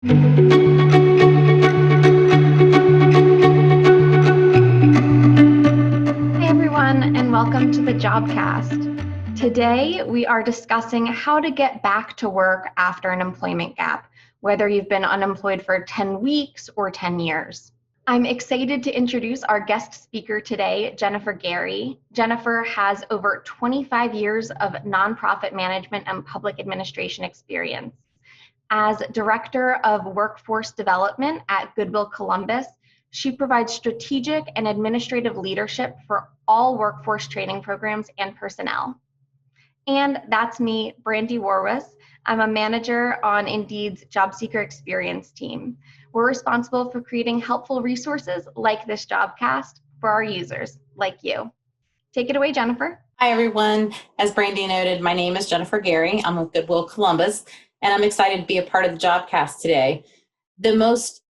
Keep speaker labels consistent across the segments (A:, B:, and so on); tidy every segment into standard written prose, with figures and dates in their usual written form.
A: Hey everyone, and welcome to the Jobcast. Today, we are discussing how to get back to work after an employment gap, whether you've been unemployed for 10 weeks or 10 years. I'm excited to introduce our guest speaker today, Jenifer Garey. Jenifer has over 25 years of nonprofit management and public administration experience. As Director of Workforce Development at Goodwill Columbus, she provides strategic and administrative leadership for all workforce training programs and personnel. And that's me, Brandy Warwis. I'm a manager on Indeed's Job Seeker Experience team. We're responsible for creating helpful resources like this Jobcast for our users, like you. Take it away, Jenifer.
B: Hi, everyone. As Brandy noted, my name is Jenifer Garey. I'm with Goodwill Columbus, and I'm excited to be a part of the Jobcast today. The most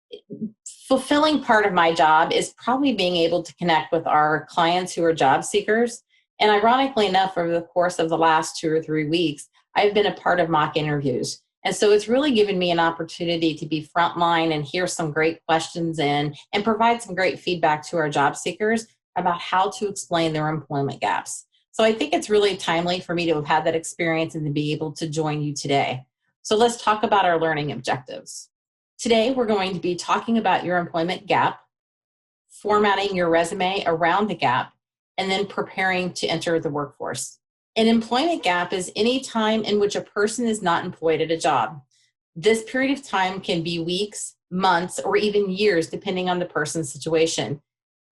B: fulfilling part of my job is probably being able to connect with our clients who are job seekers. And ironically enough, over the course of the last 2 or 3 weeks, I've been a part of mock interviews. And so it's really given me an opportunity to be frontline and hear some great questions and provide some great feedback to our job seekers about how to explain their employment gaps. So I think it's really timely for me to have had that experience and to be able to join you today. So let's talk about our learning objectives. Today, we're going to be talking about your employment gap, formatting your resume around the gap, and then preparing to enter the workforce. An employment gap is any time in which a person is not employed at a job. This period of time can be weeks, months, or even years, depending on the person's situation.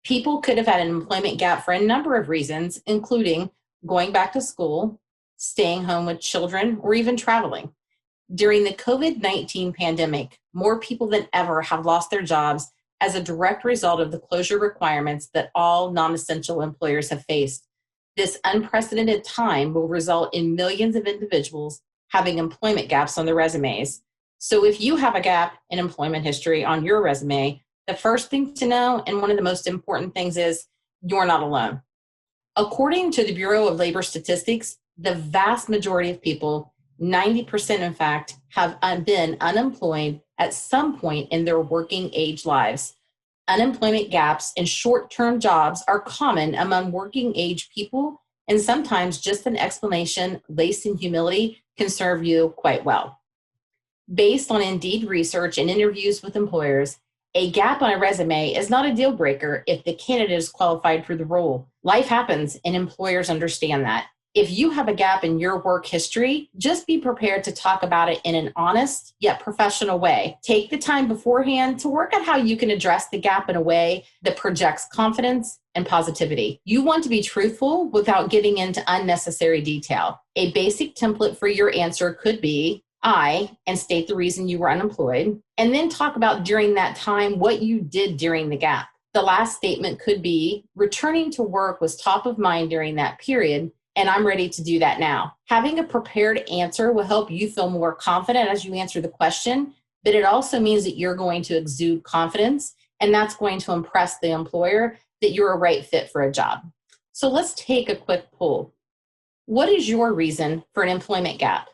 B: People could have had an employment gap for a number of reasons, including going back to school, staying home with children, or even traveling. During the COVID-19 pandemic, more people than ever have lost their jobs as a direct result of the closure requirements that all non-essential employers have faced. This unprecedented time will result in millions of individuals having employment gaps on their resumes. So if you have a gap in employment history on your resume, the first thing to know, and one of the most important things, is you're not alone. According to the Bureau of Labor Statistics, the vast majority of people, 90% in fact, have been unemployed at some point in their working age lives. Unemployment gaps in short-term jobs are common among working age people, and sometimes just an explanation laced in humility can serve you quite well. Based on Indeed research and interviews with employers, a gap on a resume is not a deal breaker if the candidate is qualified for the role. Life happens, and employers understand that. If you have a gap in your work history, just be prepared to talk about it in an honest yet professional way. Take the time beforehand to work out how you can address the gap in a way that projects confidence and positivity. You want to be truthful without getting into unnecessary detail. A basic template for your answer could be, and state the reason you were unemployed, and then talk about during that time what you did during the gap. The last statement could be, returning to work was top of mind during that period, and I'm ready to do that now. Having a prepared answer will help you feel more confident as you answer the question, but it also means that you're going to exude confidence, and that's going to impress the employer that you're a right fit for a job. So let's take a quick poll. What is your reason for an employment gap?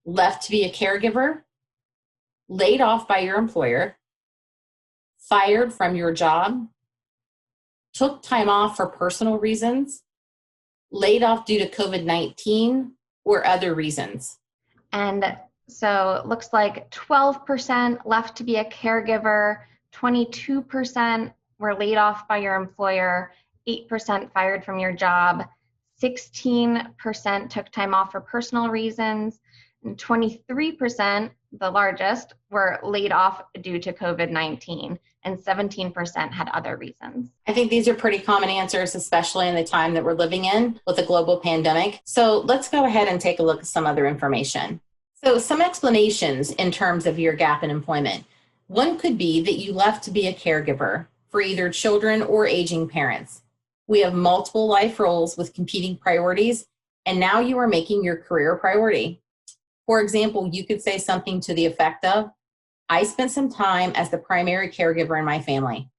B: Left to be a caregiver, laid off by your employer, fired from your job, took time off for personal reasons, laid off due to COVID-19, or other reasons?
A: And so it looks like 12% left to be a caregiver, 22% were laid off by your employer, 8% fired from your job, 16% took time off for personal reasons, and 23%, the largest, were laid off due to COVID-19, and 17% had other reasons.
B: I think these are pretty common answers, especially in the time that we're living in with a global pandemic. So let's go ahead and take a look at some other information. So some explanations in terms of your gap in employment. One could be that you left to be a caregiver for either children or aging parents. We have multiple life roles with competing priorities, and now you are making your career a priority. For example, you could say something to the effect of, I spent some time as the primary caregiver in my family.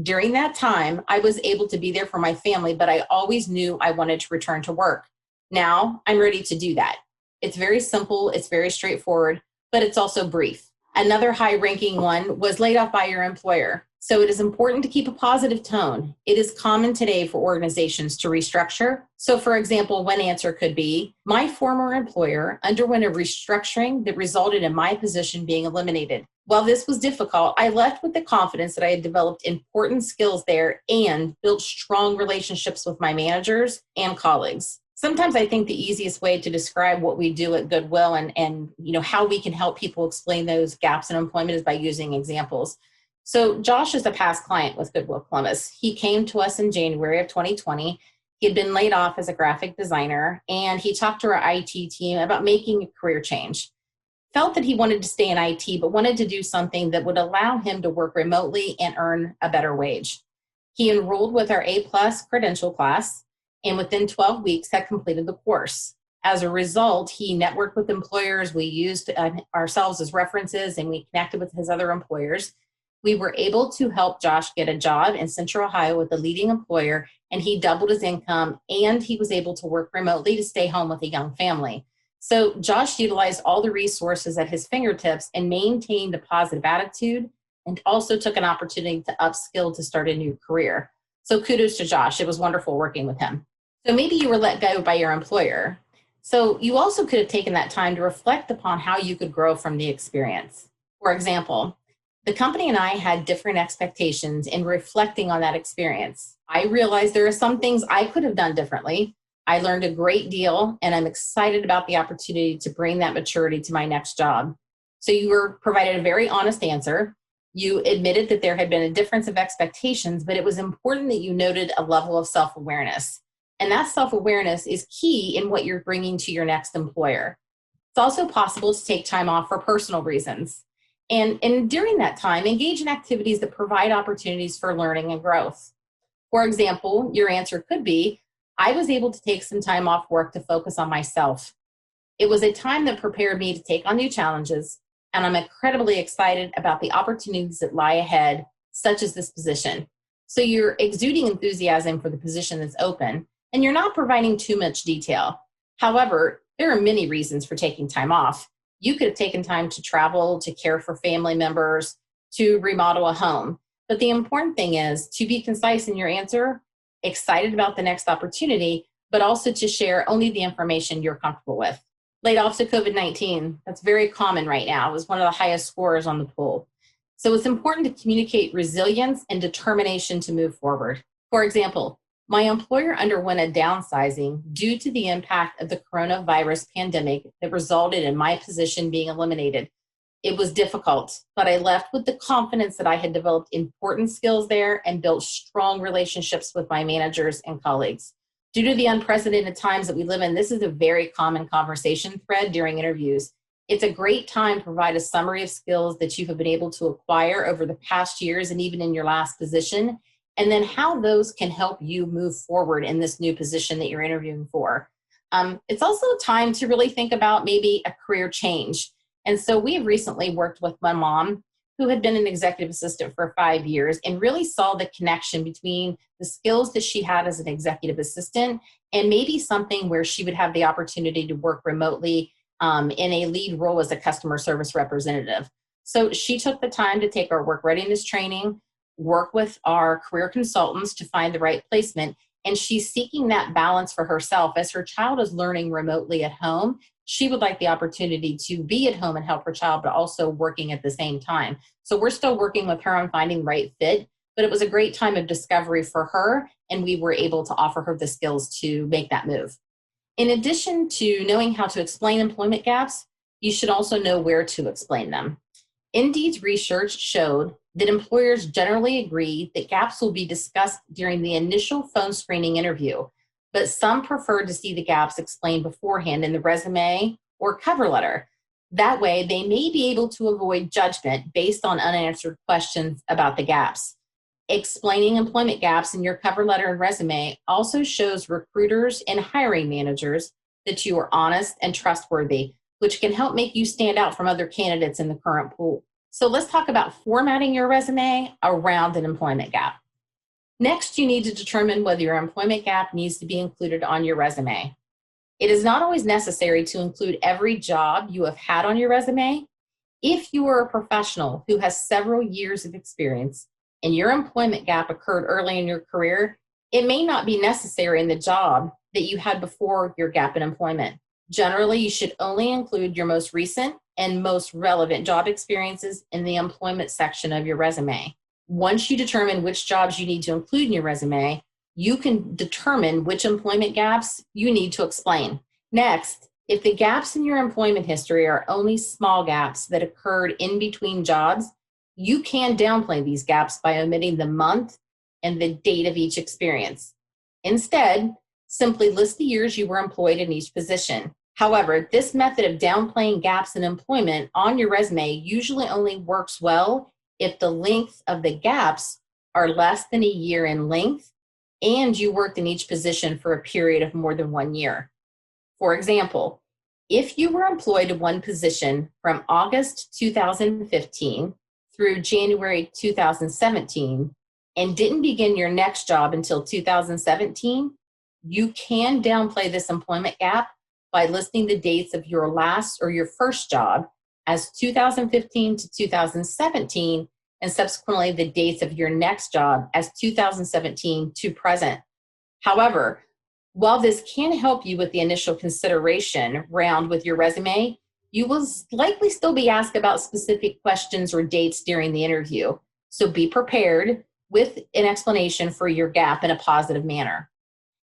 B: During that time, I was able to be there for my family, but I always knew I wanted to return to work. Now I'm ready to do that. It's very simple, it's very straightforward, but it's also brief. Another high-ranking one was laid off by your employer. So it is important to keep a positive tone. It is common today for organizations to restructure. So for example, one answer could be, my former employer underwent a restructuring that resulted in my position being eliminated. While this was difficult, I left with the confidence that I had developed important skills there and built strong relationships with my managers and colleagues. Sometimes I think the easiest way to describe what we do at Goodwill and how we can help people explain those gaps in employment is by using examples. So Josh is a past client with Goodwill Columbus. He came to us in January of 2020. He had been laid off as a graphic designer, and he talked to our IT team about making a career change. Felt that he wanted to stay in IT, but wanted to do something that would allow him to work remotely and earn a better wage. He enrolled with our A+ credential class, and within 12 weeks had completed the course. As a result, he networked with employers. We used ourselves as references, and we connected with his other employers. We were able to help Josh get a job in Central Ohio with a leading employer, and he doubled his income, and he was able to work remotely to stay home with a young family. So Josh utilized all the resources at his fingertips and maintained a positive attitude, and also took an opportunity to upskill to start a new career. So kudos to Josh. It was wonderful working with him. So maybe you were let go by your employer. So you also could have taken that time to reflect upon how you could grow from the experience. For example, the company and I had different expectations in reflecting on that experience. I realized there are some things I could have done differently. I learned a great deal, and I'm excited about the opportunity to bring that maturity to my next job. So you were provided a very honest answer. You admitted that there had been a difference of expectations, but it was important that you noted a level of self-awareness. And that self-awareness is key in what you're bringing to your next employer. It's also possible to take time off for personal reasons. And during that time, engage in activities that provide opportunities for learning and growth. For example, your answer could be, I was able to take some time off work to focus on myself. It was a time that prepared me to take on new challenges, and I'm incredibly excited about the opportunities that lie ahead, such as this position. So you're exuding enthusiasm for the position that's open, and you're not providing too much detail. However, there are many reasons for taking time off. You could have taken time to travel, to care for family members, to remodel a home. But the important thing is to be concise in your answer, excited about the next opportunity, but also to share only the information you're comfortable with. Laid off to COVID-19, that's very common right now. It was one of the highest scores on the poll. So it's important to communicate resilience and determination to move forward. For example, my employer underwent a downsizing due to the impact of the coronavirus pandemic that resulted in my position being eliminated. It was difficult, but I left with the confidence that I had developed important skills there and built strong relationships with my managers and colleagues. Due to the unprecedented times that we live in, this is a very common conversation thread during interviews. It's a great time to provide a summary of skills that you have been able to acquire over the past years and even in your last position, and then how those can help you move forward in this new position that you're interviewing for. It's also time to really think about maybe a career change. And so we have recently worked with my mom, who had been an executive assistant for 5 years, and really saw the connection between the skills that she had as an executive assistant and maybe something where she would have the opportunity to work remotely in a lead role as a customer service representative. So she took the time to take our work readiness training, work with our career consultants to find the right placement, and she's seeking that balance for herself. As her child is learning remotely at home, she would like the opportunity to be at home and help her child, but also working at the same time. So we're still working with her on finding the right fit, but it was a great time of discovery for her, and we were able to offer her the skills to make that move. In addition to knowing how to explain employment gaps, you should also know where to explain them. Indeed's research showed that employers generally agree that gaps will be discussed during the initial phone screening interview, but some prefer to see the gaps explained beforehand in the resume or cover letter. That way, they may be able to avoid judgment based on unanswered questions about the gaps. Explaining employment gaps in your cover letter and resume also shows recruiters and hiring managers that you are honest and trustworthy, which can help make you stand out from other candidates in the current pool. So let's talk about formatting your resume around an employment gap. Next, you need to determine whether your employment gap needs to be included on your resume. It is not always necessary to include every job you have had on your resume. If you are a professional who has several years of experience and your employment gap occurred early in your career, it may not be necessary in the job that you had before your gap in employment. Generally, you should only include your most recent and most relevant job experiences in the employment section of your resume. Once you determine which jobs you need to include in your resume, you can determine which employment gaps you need to explain. Next, if the gaps in your employment history are only small gaps that occurred in between jobs, you can downplay these gaps by omitting the month and the date of each experience. Instead, simply list the years you were employed in each position. However, this method of downplaying gaps in employment on your resume usually only works well if the length of the gaps are less than a year in length and you worked in each position for a period of more than 1 year. For example, if you were employed in one position from August 2015 through January 2017 and didn't begin your next job until 2017, you can downplay this employment gap by listing the dates of your last or your first job as 2015 to 2017 and subsequently the dates of your next job as 2017 to present. However, while this can help you with the initial consideration round with your resume, you will likely still be asked about specific questions or dates during the interview. So be prepared with an explanation for your gap in a positive manner.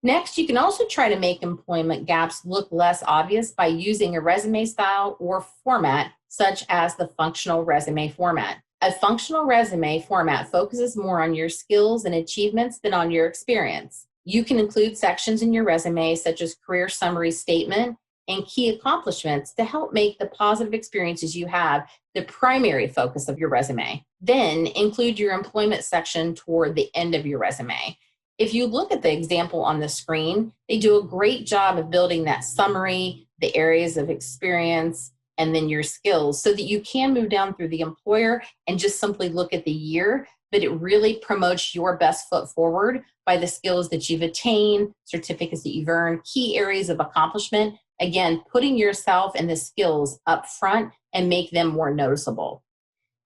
B: Next, you can also try to make employment gaps look less obvious by using a resume style or format, such as the functional resume format. A functional resume format focuses more on your skills and achievements than on your experience. You can include sections in your resume, such as career summary statement and key accomplishments, to help make the positive experiences you have the primary focus of your resume. Then include your employment section toward the end of your resume. If you look at the example on the screen, they do a great job of building that summary, the areas of experience, and then your skills, so that you can move down through the employer and just simply look at the year, but it really promotes your best foot forward by the skills that you've attained, certificates that you've earned, key areas of accomplishment. Again, putting yourself and the skills up front and make them more noticeable.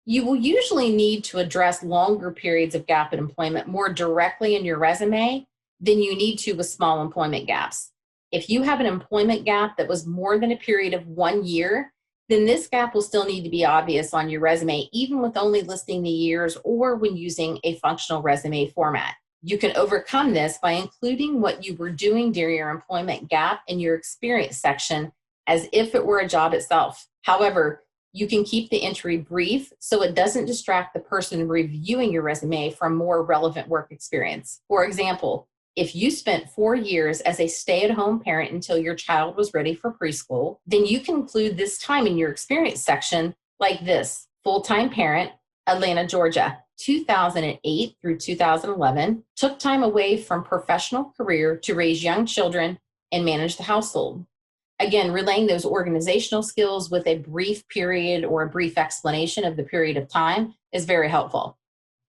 B: You will usually need to address longer periods of gap in employment more directly in your resume than you need to with small employment gaps. If you have an employment gap that was more than a period of 1 year, then this gap will still need to be obvious on your resume, even with only listing the years or when using a functional resume format. You can overcome this by including what you were doing during your employment gap in your experience section as if it were a job itself. However, you can keep the entry brief so it doesn't distract the person reviewing your resume from more relevant work experience. For example, if you spent 4 years as a stay-at-home parent until your child was ready for preschool, then you can include this time in your experience section like this: full-time parent, Atlanta, Georgia, 2008 through 2011, took time away from professional career to raise young children and manage the household. Again, relaying those organizational skills with a brief period or a brief explanation of the period of time is very helpful.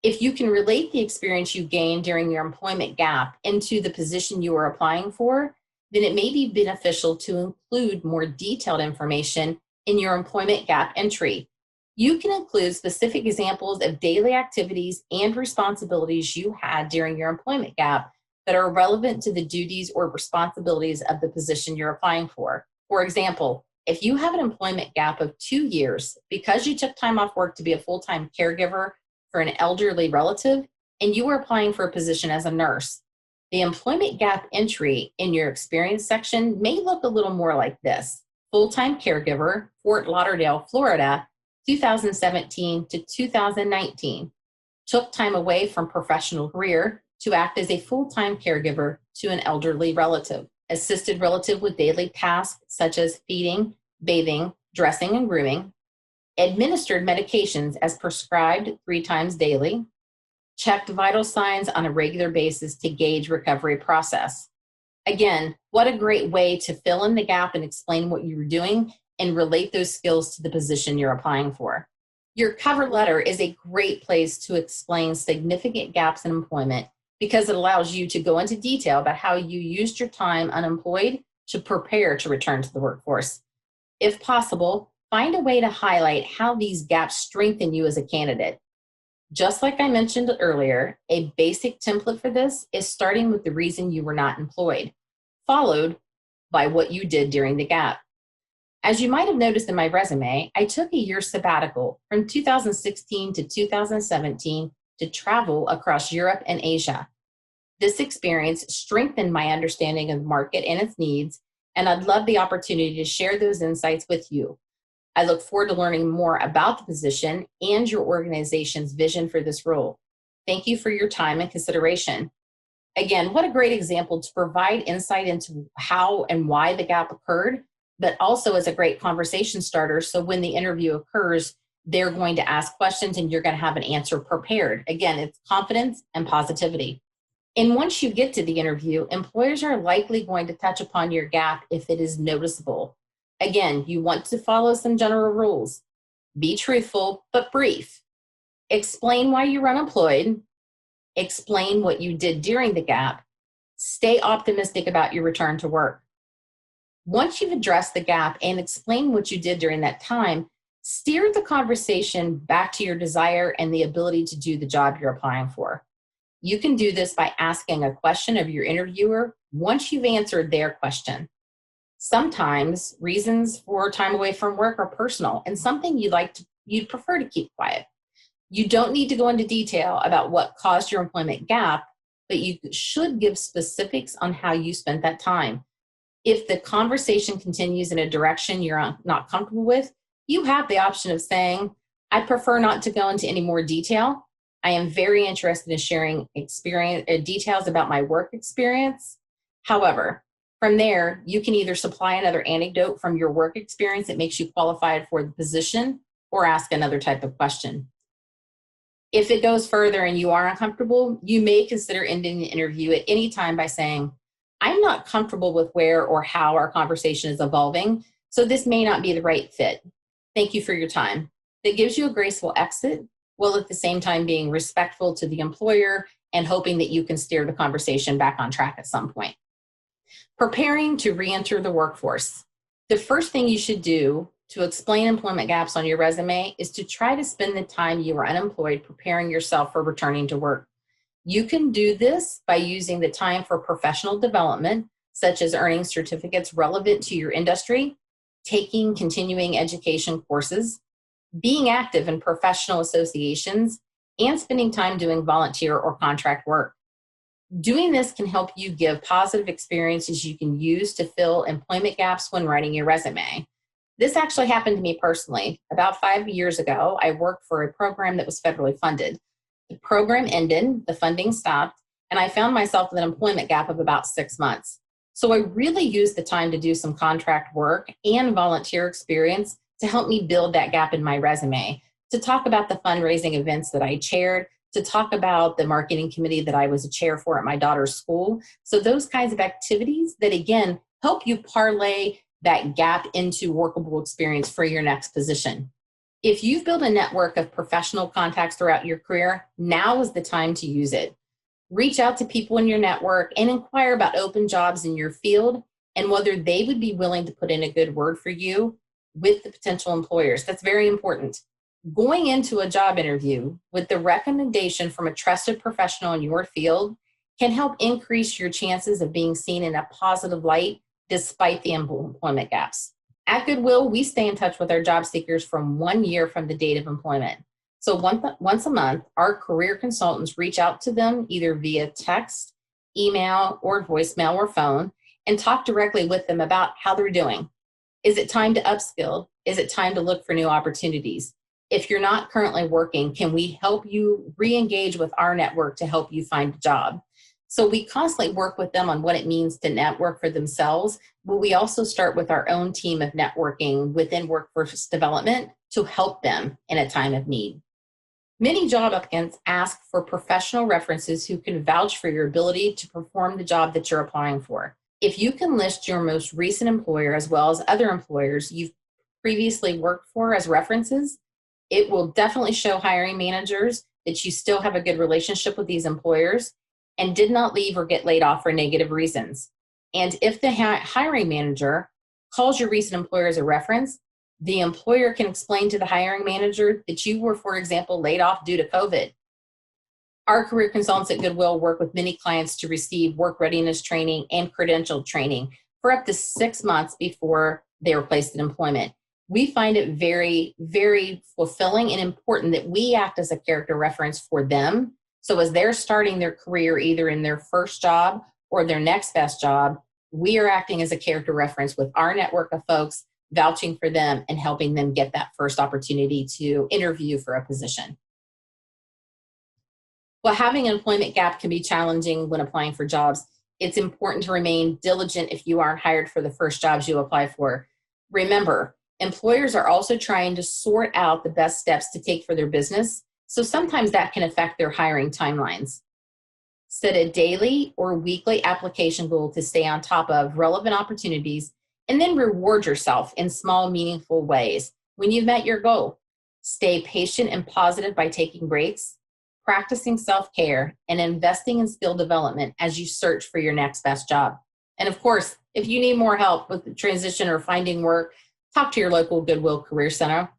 B: If you can relate the experience you gained during your employment gap into the position you are applying for, then it may be beneficial to include more detailed information in your employment gap entry. You can include specific examples of daily activities and responsibilities you had during your employment gap that are relevant to the duties or responsibilities of the position you're applying for. For example, if you have an employment gap of 2 years because you took time off work to be a full-time caregiver for an elderly relative and you were applying for a position as a nurse, the employment gap entry in your experience section may look a little more like this: full-time caregiver, Fort Lauderdale, Florida, 2017 to 2019, took time away from professional career to act as a full-time caregiver to an elderly relative, assisted relative with daily tasks such as feeding, bathing, dressing, and grooming, administered medications as prescribed 3 times daily, checked vital signs on a regular basis to gauge recovery process. Again, what a great way to fill in the gap and explain what you were doing and relate those skills to the position you're applying for. Your cover letter is a great place to explain significant gaps in employment because it allows you to go into detail about how you used your time unemployed to prepare to return to the workforce. If possible, find a way to highlight how these gaps strengthen you as a candidate. Just like I mentioned earlier, a basic template for this is starting with the reason you were not employed, followed by what you did during the gap. As you might have noticed in my resume, I took a year sabbatical from 2016 to 2017 to travel across Europe and Asia. This experience strengthened my understanding of the market and its needs, and I'd love the opportunity to share those insights with you. I look forward to learning more about the position and your organization's vision for this role. Thank you for your time and consideration. Again, what a great example to provide insight into how and why the gap occurred, but also as a great conversation starter. So when the interview occurs, they're going to ask questions and you're going to have an answer prepared. Again, it's confidence and positivity. And once you get to the interview, employers are likely going to touch upon your gap if it is noticeable. Again, you want to follow some general rules. Be truthful, but brief. Explain why you're unemployed. Explain what you did during the gap. Stay optimistic about your return to work. Once you've addressed the gap and explained what you did during that time, steer the conversation back to your desire and the ability to do the job you're applying for. You can do this by asking a question of your interviewer once you've answered their question. Sometimes reasons for time away from work are personal and something you'd prefer to keep quiet. You don't need to go into detail about what caused your employment gap, but you should give specifics on how you spent that time. If the conversation continues in a direction you're not comfortable with, you have the option of saying, I prefer not to go into any more detail. I am very interested in sharing details about my work experience. However, from there, you can either supply another anecdote from your work experience that makes you qualified for the position or ask another type of question. If it goes further and you are uncomfortable, you may consider ending the interview at any time by saying, I'm not comfortable with where or how our conversation is evolving, so this may not be the right fit. Thank you for your time. That gives you a graceful exit, while at the same time being respectful to the employer and hoping that you can steer the conversation back on track at some point. Preparing to re-enter the workforce. The first thing you should do to explain employment gaps on your resume is to try to spend the time you were unemployed preparing yourself for returning to work. You can do this by using the time for professional development, such as earning certificates relevant to your industry, taking continuing education courses, being active in professional associations, and spending time doing volunteer or contract work. Doing this can help you give positive experiences you can use to fill employment gaps when writing your resume. This actually happened to me personally. About 5 years ago, I worked for a program that was federally funded. The program ended, the funding stopped, and I found myself with an employment gap of about 6 months. So I really used the time to do some contract work and volunteer experience to help me build that gap in my resume, to talk about the fundraising events that I chaired, to talk about the marketing committee that I was a chair for at my daughter's school. So those kinds of activities that, again, help you parlay that gap into workable experience for your next position. If you've built a network of professional contacts throughout your career, now is the time to use it. Reach out to people in your network and inquire about open jobs in your field and whether they would be willing to put in a good word for you with the potential employers. That's very important. Going into a job interview with the recommendation from a trusted professional in your field can help increase your chances of being seen in a positive light despite the employment gaps. At Goodwill, we stay in touch with our job seekers from 1 year from the date of employment. So once a month, our career consultants reach out to them either via text, email, or voicemail or phone and talk directly with them about how they're doing. Is it time to upskill? Is it time to look for new opportunities? If you're not currently working, can we help you re-engage with our network to help you find a job? So we constantly work with them on what it means to network for themselves, but we also start with our own team of networking within workforce development to help them in a time of need. Many job applicants ask for professional references who can vouch for your ability to perform the job that you're applying for. If you can list your most recent employer as well as other employers you've previously worked for as references, it will definitely show hiring managers that you still have a good relationship with these employers and did not leave or get laid off for negative reasons. And if the hiring manager calls your recent employer as a reference, The employer can explain to the hiring manager that you were, for example, laid off due to COVID. Our career consultants at Goodwill work with many clients to receive work readiness training and credentialed training for up to 6 months before they are placed in employment. We find it very, very fulfilling and important that we act as a character reference for them. So as they're starting their career, either in their first job or their next best job, we are acting as a character reference with our network of folks, vouching for them and helping them get that first opportunity to interview for a position. While having an employment gap can be challenging when applying for jobs, it's important to remain diligent if you aren't hired for the first jobs you apply for. Remember, employers are also trying to sort out the best steps to take for their business, so sometimes that can affect their hiring timelines. Set a daily or weekly application goal to stay on top of relevant opportunities, and then reward yourself in small, meaningful ways when you've met your goal. Stay patient and positive by taking breaks, practicing self-care, and investing in skill development as you search for your next best job. And of course, if you need more help with the transition or finding work, talk to your local Goodwill Career Center.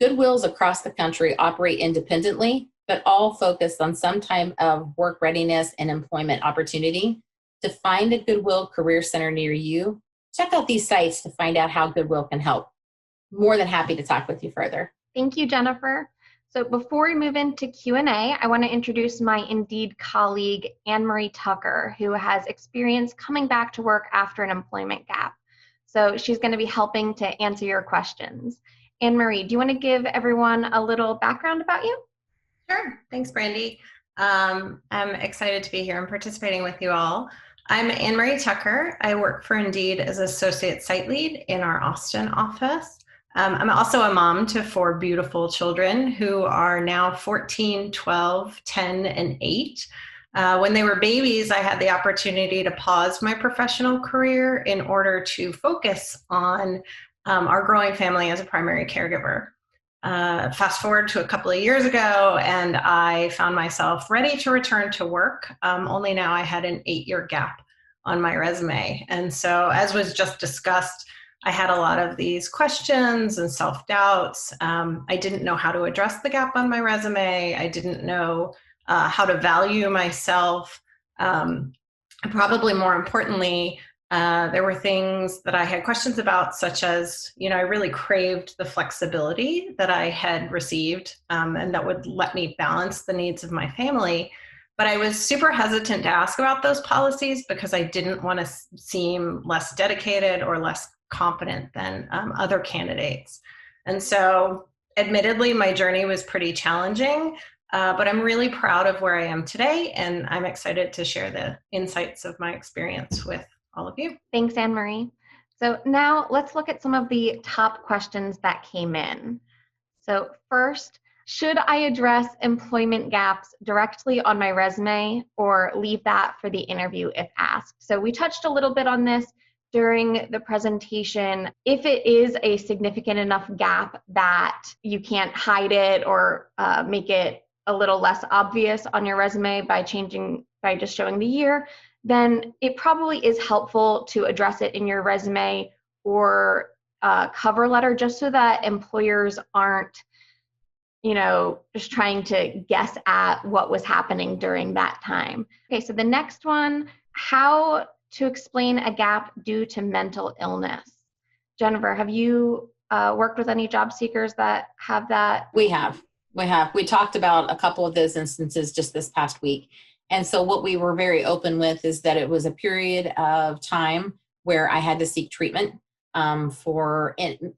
B: Goodwills across the country operate independently, but all focus on some type of work readiness and employment opportunity. To find a Goodwill Career Center near you, check out these sites to find out how Goodwill can help. More than happy to talk with you further.
A: Thank you, Jenifer. So before we move into Q&A, I want to introduce my Indeed colleague, Anne-Marie Tucker, who has experience coming back to work after an employment gap. So she's going to be helping to answer your questions. Anne-Marie, do you want to give everyone a little background about you?
C: Sure. Thanks, Brandy. I'm excited to be here and participating with you all. I'm Anne-Marie Tucker. I work for Indeed as Associate Site Lead in our Austin office. I'm also a mom to 4 beautiful children who are now 14, 12, 10, and 8. When they were babies, I had the opportunity to pause my professional career in order to focus on our growing family as a primary caregiver. Fast forward to a couple of years ago, and I found myself ready to return to work, only now I had an 8-year gap on my resume. And so, as was just discussed, I had a lot of these questions and self-doubts. I didn't know how to address the gap on my resume. I didn't know how to value myself. And probably more importantly, there were things that I had questions about, such as, I really craved the flexibility that I had received and that would let me balance the needs of my family. But I was super hesitant to ask about those policies because I didn't want to seem less dedicated or less competent than other candidates. And so admittedly, my journey was pretty challenging, but I'm really proud of where I am today, and I'm excited to share the insights of my experience with all of you.
A: Thanks, Anne-Marie. So now let's look at some of the top questions that came in. So first, should I address employment gaps directly on my resume or leave that for the interview if asked? So we touched a little bit on this during the presentation. If it is a significant enough gap that you can't hide it or make it a little less obvious on your resume by just showing the year, then it probably is helpful to address it in your resume or cover letter, just so that employers aren't, just trying to guess at what was happening during that time. Okay, so the next one, how to explain a gap due to mental illness. Jenifer, have you worked with any job seekers that have that?
B: We have. We talked about a couple of those instances just this past week. And so what we were very open with is that it was a period of time where I had to seek treatment for, in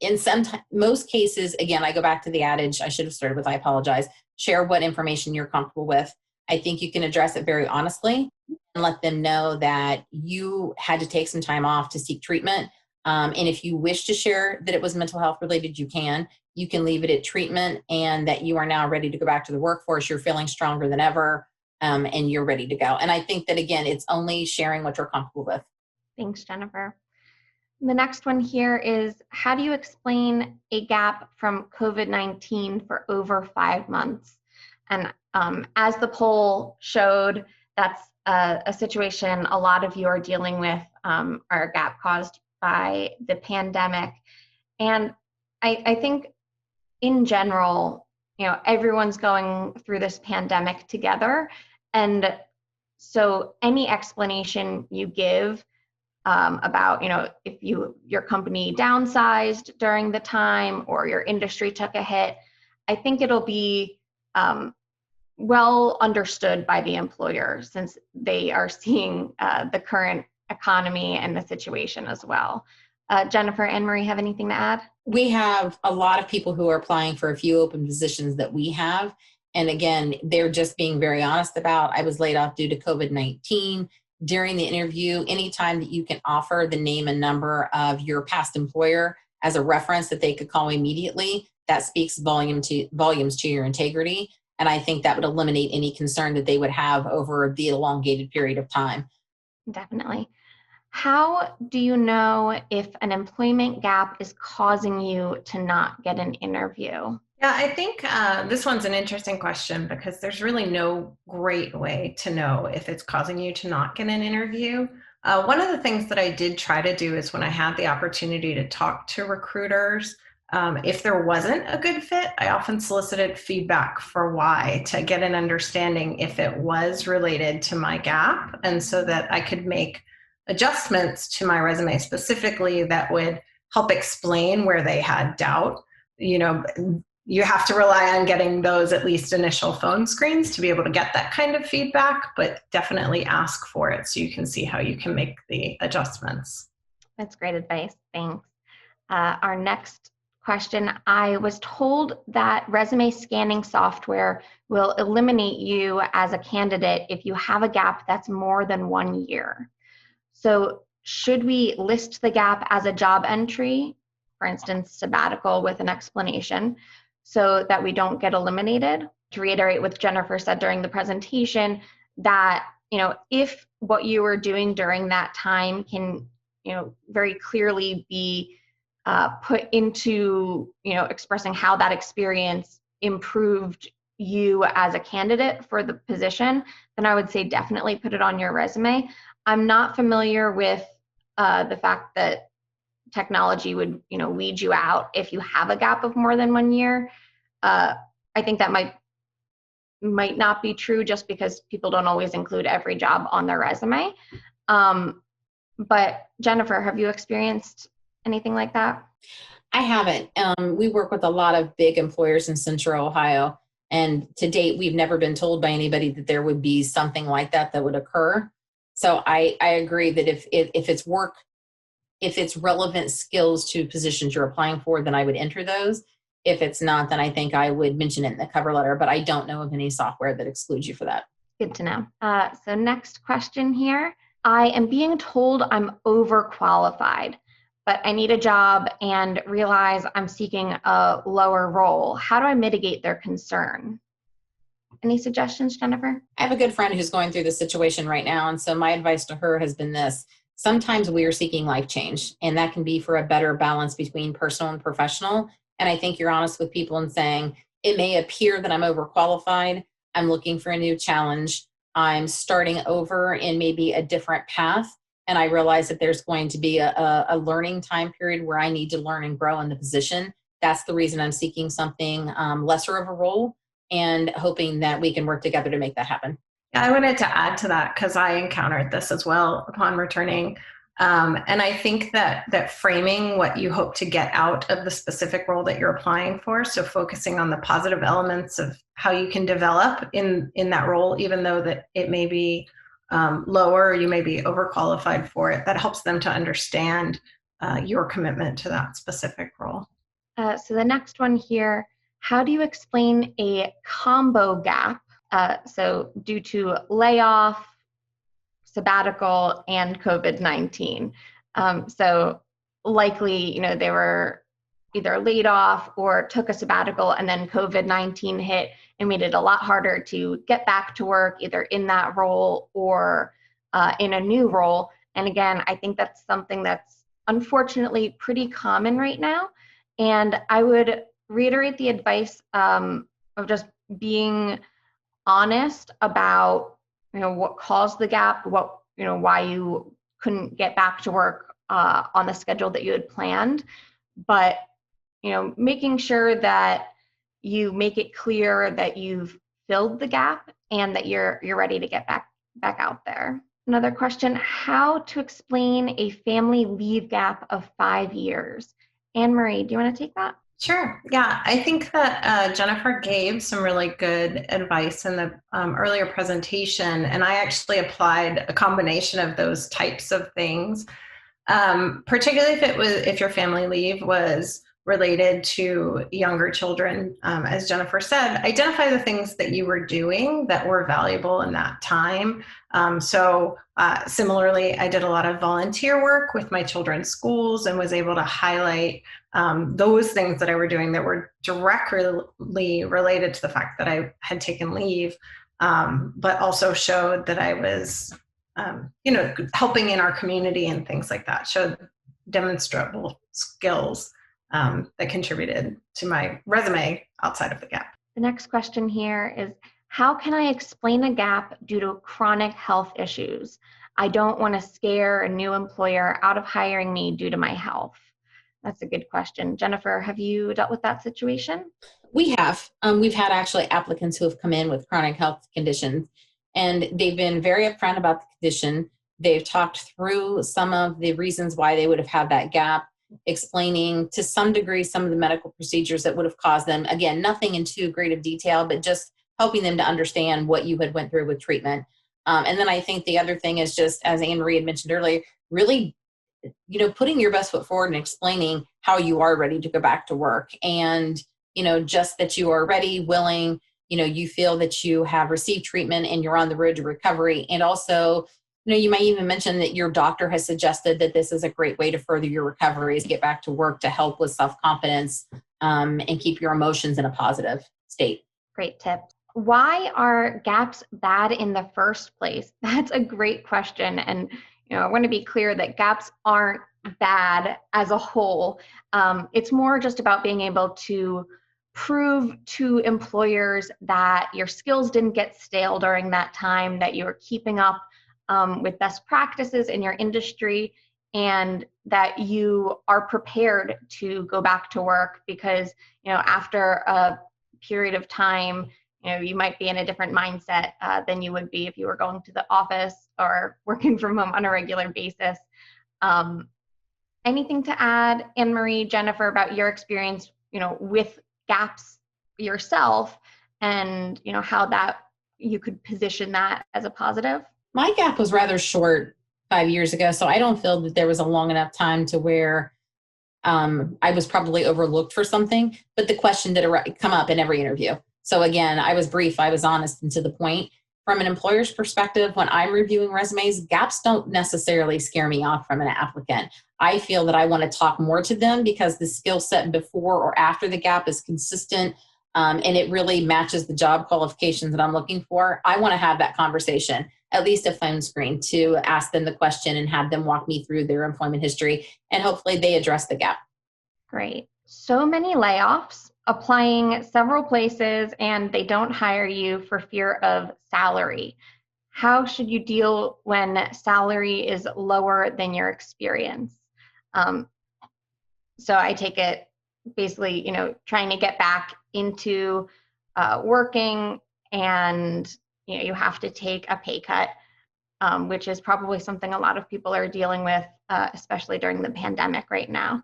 B: most cases, again, I go back to the adage, I should have started with, I apologize, share what information you're comfortable with. I think you can address it very honestly and let them know that you had to take some time off to seek treatment. And if you wish to share that it was mental health related, you can leave it at treatment, and that you are now ready to go back to the workforce. You're feeling stronger than ever, and you're ready to go. And I think that, again, it's only sharing what you're comfortable with.
A: Thanks, Jenifer. The next one here is, how do you explain a gap from COVID-19 for over 5 months? And as the poll showed, that's a situation a lot of you are dealing with, our gap caused by the pandemic. And I think in general, everyone's going through this pandemic together. And so any explanation you give about, if your company downsized during the time or your industry took a hit, I think it'll be well understood by the employer since they are seeing the current economy and the situation as well. Jenifer, Anne-Marie, have anything to add?
B: We have a lot of people who are applying for a few open positions that we have. And again, they're just being very honest about, I was laid off due to COVID-19. During the interview, anytime that you can offer the name and number of your past employer as a reference that they could call immediately, that speaks volumes to your integrity. And I think that would eliminate any concern that they would have over the elongated period of time.
A: Definitely. How do you know if an employment gap is causing you to not get an interview?
C: Yeah, I think this one's an interesting question because there's really no great way to know if it's causing you to not get an interview. One of the things that I did try to do is when I had the opportunity to talk to recruiters, if there wasn't a good fit, I often solicited feedback for why to get an understanding if it was related to my gap, and so that I could make adjustments to my resume specifically that would help explain where they had doubt. You have to rely on getting those at least initial phone screens to be able to get that kind of feedback, but definitely ask for it so you can see how you can make the adjustments.
A: That's great advice. Thanks. Our next question, I was told that resume scanning software will eliminate you as a candidate if you have a gap that's more than 1 year. So should we list the gap as a job entry, for instance, sabbatical with an explanation, so that we don't get eliminated? To reiterate what Jenifer said during the presentation, that, if what you were doing during that time can, very clearly be put into, expressing how that experience improved you as a candidate for the position, then I would say definitely put it on your resume. I'm not familiar with the fact that technology would, weed you out if you have a gap of more than 1 year. I think that might not be true just because people don't always include every job on their resume. But Jenifer, have you experienced anything like that?
B: I haven't. We work with a lot of big employers in Central Ohio, and to date, we've never been told by anybody that there would be something like that would occur. So I agree that if it's work, if it's relevant skills to positions you're applying for, then I would enter those. If it's not, then I think I would mention it in the cover letter, but I don't know of any software that excludes you for that.
A: Good to know. So next question here. I am being told I'm overqualified, but I need a job and realize I'm seeking a lower role. How do I mitigate their concern? Any suggestions, Jenifer?
B: I have a good friend who's going through this situation right now, and so my advice to her has been this. Sometimes we are seeking life change, and that can be for a better balance between personal and professional. And I think you're honest with people in saying, it may appear that I'm overqualified. I'm looking for a new challenge. I'm starting over in maybe a different path. And I realize that there's going to be a learning time period where I need to learn and grow in the position. That's the reason I'm seeking something lesser of a role and hoping that we can work together to make that happen.
C: I wanted to add to that because I encountered this as well upon returning. And I think that framing what you hope to get out of the specific role that you're applying for, so focusing on the positive elements of how you can develop in that role, even though that it may be lower, you may be overqualified for it, that helps them to understand your commitment to that specific role.
A: So the next one here, how do you explain a combo gap? So due to layoff, sabbatical, and COVID-19. So likely, they were either laid off or took a sabbatical, and then COVID-19 hit and made it a lot harder to get back to work, either in that role or in a new role. And again, I think that's something that's unfortunately pretty common right now. And I would reiterate the advice of just being honest about what caused the gap, why you couldn't get back to work on the schedule that you had planned. But making sure that you make it clear that you've filled the gap and that you're ready to get back out there. Another question, how to explain a family leave gap of 5 years? Anne-Marie, do you want to take that?
C: Sure. Yeah, I think that Jenifer gave some really good advice in the earlier presentation, and I actually applied a combination of those types of things, particularly if your family leave was related to younger children. As Jenifer said, identify the things that you were doing that were valuable in that time. Similarly, I did a lot of volunteer work with my children's schools and was able to highlight those things that I were doing that were directly related to the fact that I had taken leave, but also showed that I was, helping in our community and things like that, showed demonstrable skills that contributed to my resume outside of the gap.
A: The next question here is, how can I explain a gap due to chronic health issues? I don't want to scare a new employer out of hiring me due to my health. That's a good question. Jenifer, have you dealt with that situation?
B: We have. We've had actually applicants who have come in with chronic health conditions, and they've been very upfront about the condition. They've talked through some of the reasons why they would have had that gap, explaining to some degree some of the medical procedures that would have caused them. Again, nothing in too great of detail, but just helping them to understand what you had went through with treatment. And then I think the other thing is just, as Anne-Marie had mentioned earlier, really, putting your best foot forward and explaining how you are ready to go back to work. And, just that you are ready, willing, you feel that you have received treatment and you're on the road to recovery. And also, you might even mention that your doctor has suggested that this is a great way to further your recovery, is get back to work to help with self-confidence and keep your emotions in a positive state.
A: Great tip. Why are gaps bad in the first place? That's a great question. And, I want to be clear that gaps aren't bad as a whole. It's more just about being able to prove to employers that your skills didn't get stale during that time, that you were keeping up with best practices in your industry, and that you are prepared to go back to work because, after a period of time, you might be in a different mindset than you would be if you were going to the office or working from home on a regular basis. Anything to add, Anne-Marie, Jenifer, about your experience, with gaps yourself and, how that you could position that as a positive?
B: My gap was rather short 5 years ago, so I don't feel that there was a long enough time to where I was probably overlooked for something, but the question did come up in every interview. So again, I was brief, I was honest and to the point. From an employer's perspective, when I'm reviewing resumes, gaps don't necessarily scare me off from an applicant. I feel that I want to talk more to them because the skill set before or after the gap is consistent and it really matches the job qualifications that I'm looking for. I want to have that conversation, at least a phone screen, to ask them the question and have them walk me through their employment history, and hopefully they address the gap.
A: Great. So many layoffs, applying several places, and they don't hire you for fear of salary. How should you deal when salary is lower than your experience? So I take it basically, trying to get back into working, and you have to take a pay cut, which is probably something a lot of people are dealing with, especially during the pandemic right now.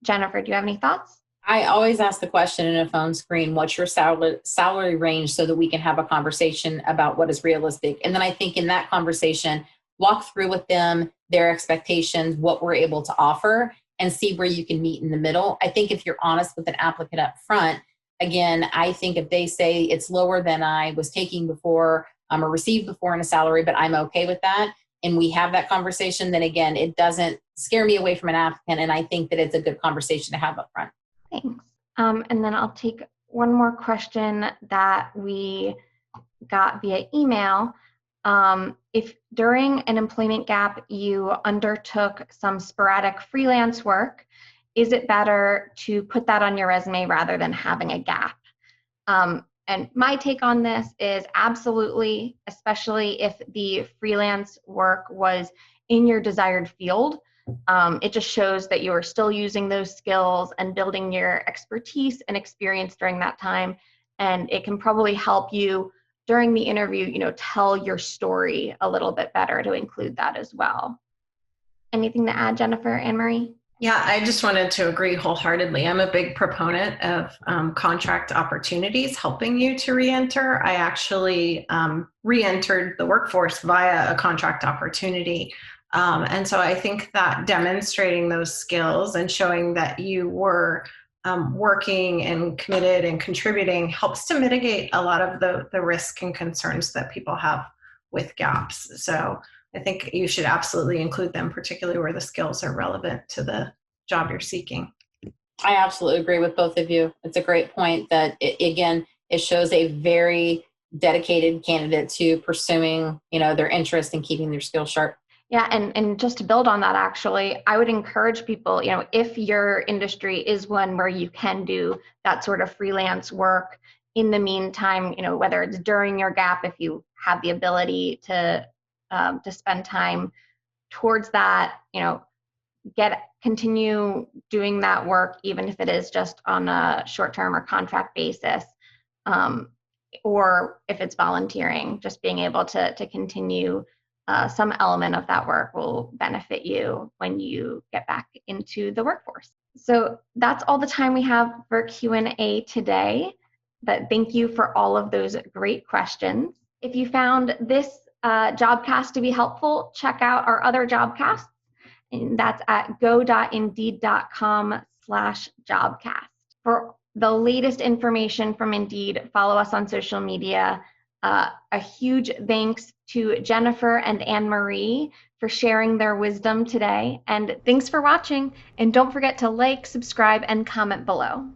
A: Jenifer, do you have any thoughts?
B: I always ask the question in a phone screen, what's your salary range, so that we can have a conversation about what is realistic. And then I think in that conversation, walk through with them their expectations, what we're able to offer, and see where you can meet in the middle. I think if you're honest with an applicant up front, again, I think if they say it's lower than I was taking before or received before in a salary, but I'm okay with that, and we have that conversation, then again, it doesn't scare me away from an applicant, and I think that it's a good conversation to have up front.
A: Thanks. And then I'll take one more question that we got via email. If during an employment gap you undertook some sporadic freelance work, is it better to put that on your resume rather than having a gap? And my take on this is absolutely, especially if the freelance work was in your desired field. It just shows that you are still using those skills and building your expertise and experience during that time. And it can probably help you during the interview, tell your story a little bit better to include that as well. Anything to add, Jenifer, Anne-Marie?
C: Yeah, I just wanted to agree wholeheartedly. I'm a big proponent of contract opportunities helping you to re-enter. I actually re-entered the workforce via a contract opportunity. And so I think that demonstrating those skills and showing that you were working and committed and contributing helps to mitigate a lot of the risk and concerns that people have with gaps. So I think you should absolutely include them, particularly where the skills are relevant to the job you're seeking.
B: I absolutely agree with both of you. It's a great point that, it shows a very dedicated candidate to pursuing, their interest in keeping their skills sharp.
A: Yeah, and just to build on that, actually, I would encourage people, if your industry is one where you can do that sort of freelance work in the meantime, whether it's during your gap, if you have the ability to spend time towards that, continue doing that work, even if it is just on a short-term or contract basis, or if it's volunteering, just being able to continue some element of that work will benefit you when you get back into the workforce. So that's all the time we have for Q&A today, but thank you for all of those great questions. If you found this Jobcast to be helpful, check out our other Jobcasts, and that's at go.indeed.com/jobcast. For the latest information from Indeed, follow us on social media. A huge thanks to Jenifer and Anne-Marie for sharing their wisdom today. And thanks for watching. And don't forget to like, subscribe, and comment below.